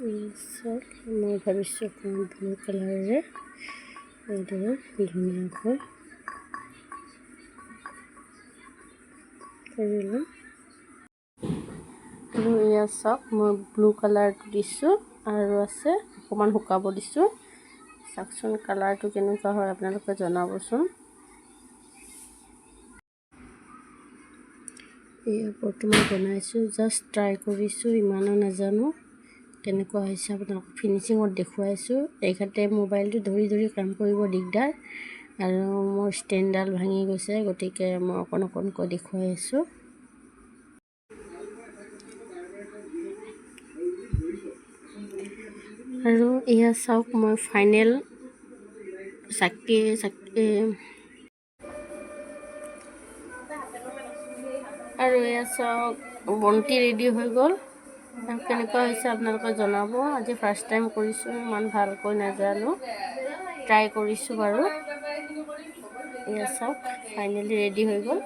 চাওক মই ভাবিছোঁ অকণমান ব্লু কালাৰেৰে এইদৰে ধুনীয়াকৈ কৰি ল'ম। আৰু এয়া চাওক মই ব্লু কালাৰটো দিছোঁ আৰু আছে অকণমান শুকাব দিছোঁ। চাওকচোন কালাৰটো কেনেকুৱা হয় আপোনালোকে জনাবচোন। এয়া বৰ্তমান বনাইছোঁ, জাষ্ট ট্ৰাই কৰিছোঁ, ইমানো নাজানো কেনেকুৱা হৈছে। আপোনালোকক ফিনিচিঙত দেখুৱাইছোঁ। এইখাতে মোবাইলটো ধৰি ধৰি কাম কৰিব দিগদাৰ আৰু মোৰ ষ্টেণ্ডডাল ভাঙি গৈছে, গতিকে মই অকণকৈ দেখুৱাই আছোঁ। আৰু এয়া চাওক মই ফাইনেল চাকি আৰু এয়া চাওক বন্তি ৰেডি হৈ গ'ল। কেনেকুৱা হৈছে আপোনালোকে জনাব। আজি ফাৰ্ষ্ট টাইম কৰিছোঁ, ইমান ভালকৈ নাজানো, ট্ৰাই কৰিছোঁ বাৰু। এয়া চাওক ফাইনেলি ৰেডি হৈ গ'ল।